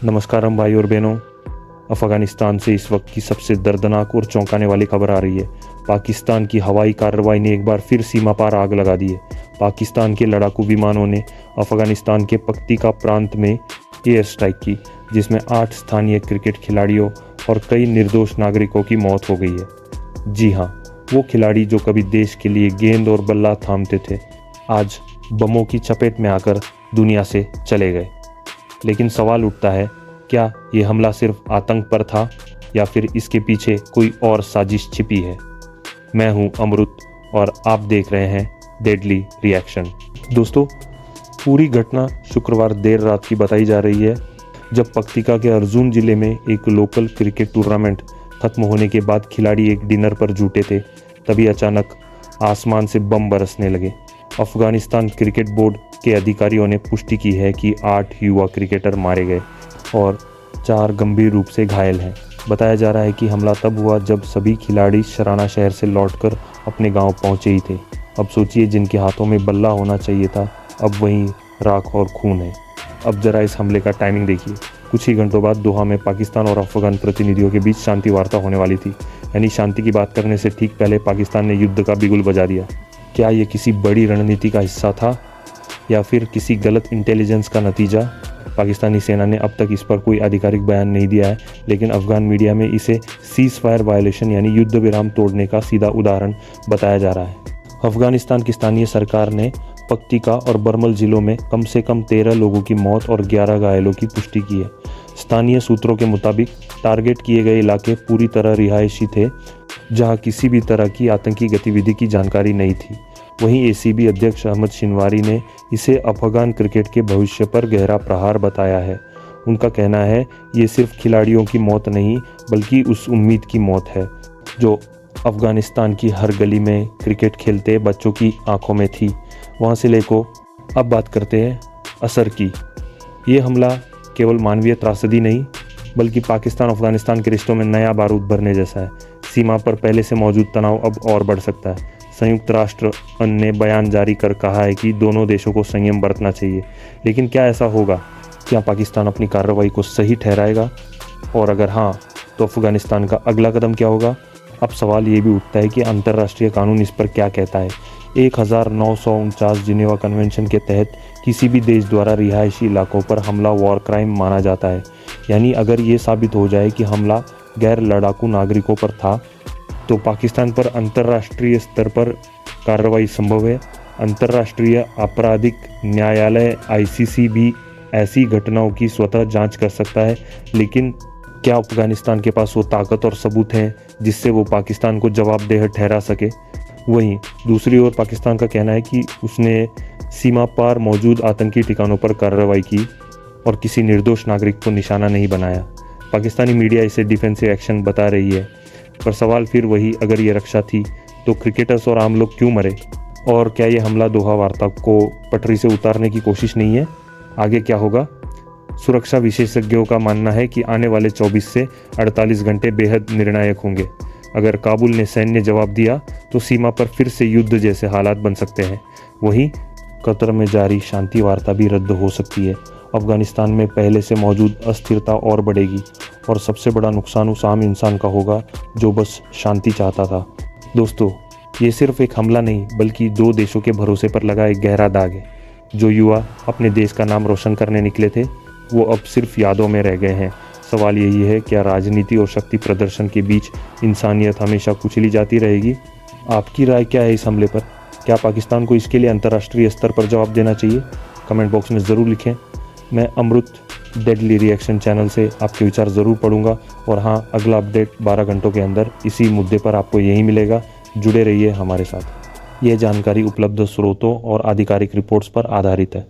नमस्कारम भाई और बहनों। अफ़गानिस्तान से इस वक्त की सबसे दर्दनाक और चौंकाने वाली खबर आ रही है। पाकिस्तान की हवाई कार्रवाई ने एक बार फिर सीमा पार आग लगा दी है। पाकिस्तान के लड़ाकू विमानों ने अफ़गानिस्तान के पक्तिका प्रांत में एयर स्ट्राइक की, जिसमें 8 स्थानीय क्रिकेट खिलाड़ियों और कई निर्दोष नागरिकों की मौत हो गई है। जी हाँ, वो खिलाड़ी जो कभी देश के लिए गेंद और बल्ला थामते थे, आज बमों की चपेट में आकर दुनिया से चले गए। लेकिन सवाल उठता है, क्या ये हमला सिर्फ आतंक पर था या फिर इसके पीछे कोई और साजिश छिपी है? मैं हूं अमृत और आप देख रहे हैं डेडली रिएक्शन। दोस्तों, पूरी घटना शुक्रवार देर रात की बताई जा रही है, जब पक्तिका के अर्जुन जिले में एक लोकल क्रिकेट टूर्नामेंट खत्म होने के बाद खिलाड़ी एक डिनर पर जुटे थे। तभी अचानक आसमान से बम बरसने लगे। अफगानिस्तान क्रिकेट बोर्ड के अधिकारियों ने पुष्टि की है कि 8 युवा क्रिकेटर मारे गए और 4 गंभीर रूप से घायल हैं। बताया जा रहा है कि हमला तब हुआ जब सभी खिलाड़ी शराना शहर से लौटकर अपने गांव पहुंचे ही थे। अब सोचिए, जिनके हाथों में बल्ला होना चाहिए था, अब वहीं राख और खून है। अब जरा इस हमले का टाइमिंग देखिए। कुछ ही घंटों बाद दोहा में पाकिस्तान और अफगान प्रतिनिधियों के बीच शांति वार्ता होने वाली थी। यानी शांति की बात करने से ठीक पहले पाकिस्तान ने युद्ध का बिगुल बजा दिया। क्या ये किसी बड़ी रणनीति का हिस्सा था या फिर किसी गलत इंटेलिजेंस का नतीजा? पाकिस्तानी सेना ने अब तक इस पर कोई आधिकारिक बयान नहीं दिया है, लेकिन अफगान मीडिया में इसे सीज फायर वायलेशन यानी युद्ध विराम तोड़ने का सीधा उदाहरण बताया जा रहा है। अफगानिस्तान की स्थानीय सरकार ने पक्तिका और बर्मल जिलों में कम से कम 13 लोगों की मौत और 11 घायलों की पुष्टि की है। स्थानीय सूत्रों के मुताबिक टारगेट किए गए इलाके पूरी तरह रिहायशी थे, जहां किसी भी तरह की आतंकी गतिविधि की जानकारी नहीं थी। वहीं एसीबी अध्यक्ष अहमद शिनवारी ने इसे अफगान क्रिकेट के भविष्य पर गहरा प्रहार बताया है। उनका कहना है, ये सिर्फ खिलाड़ियों की मौत नहीं बल्कि उस उम्मीद की मौत है जो अफगानिस्तान की हर गली में क्रिकेट खेलते बच्चों की आंखों में थी। वहाँ से लेको अब बात करते हैं असर की। ये हमला केवल मानवीय त्रासदी नहीं बल्कि पाकिस्तान अफगानिस्तान के रिश्तों में नया बारूद भरने जैसा है। सीमा पर पहले से मौजूद तनाव अब और बढ़ सकता है। संयुक्त राष्ट्र ने बयान जारी कर कहा है कि दोनों देशों को संयम बरतना चाहिए। लेकिन क्या ऐसा होगा? क्या पाकिस्तान अपनी कार्रवाई को सही ठहराएगा? और अगर हाँ, तो अफगानिस्तान का अगला कदम क्या होगा? अब सवाल ये भी उठता है कि अंतर्राष्ट्रीय कानून इस पर क्या कहता है। 1949 जिनेवा कन्वेंशन के तहत किसी भी देश द्वारा रिहायशी इलाकों पर हमला वॉर क्राइम माना जाता है। यानी अगर ये साबित हो जाए कि हमला गैर लड़ाकू नागरिकों पर था, तो पाकिस्तान पर अंतर्राष्ट्रीय स्तर पर कार्रवाई संभव है। अंतर्राष्ट्रीय आपराधिक न्यायालय ICC भी ऐसी घटनाओं की स्वतः जांच कर सकता है। लेकिन क्या अफगानिस्तान के पास वो ताकत और सबूत हैं जिससे वो पाकिस्तान को जवाबदेह ठहरा सके? वहीं दूसरी ओर पाकिस्तान का कहना है कि उसने सीमा पार मौजूद आतंकी ठिकानों पर कार्रवाई की और किसी निर्दोष नागरिक को निशाना नहीं बनाया। पाकिस्तानी मीडिया इसे डिफेंसिव एक्शन बता रही है, पर सवाल फिर वही, अगर ये रक्षा थी तो क्रिकेटर्स और आम लोग क्यों मरे? और क्या ये हमला दोहा वार्ता को पटरी से उतारने की कोशिश नहीं है? आगे क्या होगा? सुरक्षा विशेषज्ञों का मानना है कि आने वाले 24 से 48 घंटे बेहद निर्णायक होंगे। अगर काबुल ने सैन्य जवाब दिया तो सीमा पर फिर से युद्ध जैसे हालात बन सकते हैं। वहीं कतर में जारी शांति वार्ता भी रद्द हो सकती है। अफगानिस्तान में पहले से मौजूद अस्थिरता और बढ़ेगी और सबसे बड़ा नुकसान उस आम इंसान का होगा जो बस शांति चाहता था। दोस्तों, ये सिर्फ एक हमला नहीं बल्कि 2 देशों के भरोसे पर लगा एक गहरा दाग है। जो युवा अपने देश का नाम रोशन करने निकले थे, वो अब सिर्फ यादों में रह गए हैं। सवाल यही है, क्या राजनीति और शक्ति प्रदर्शन के बीच इंसानियत हमेशा कुचली जाती रहेगी? आपकी राय क्या है इस हमले पर? क्या पाकिस्तान को इसके लिए अंतर्राष्ट्रीय स्तर पर जवाब देना चाहिए? कमेंट बॉक्स में ज़रूर लिखें। मैं अमृत डेडली रिएक्शन चैनल से आपके विचार ज़रूर पढ़ूंगा। और हाँ, अगला अपडेट 12 घंटों के अंदर इसी मुद्दे पर आपको यही मिलेगा। जुड़े रहिए हमारे साथ। यह जानकारी उपलब्ध स्रोतों और आधिकारिक रिपोर्ट्स पर आधारित है।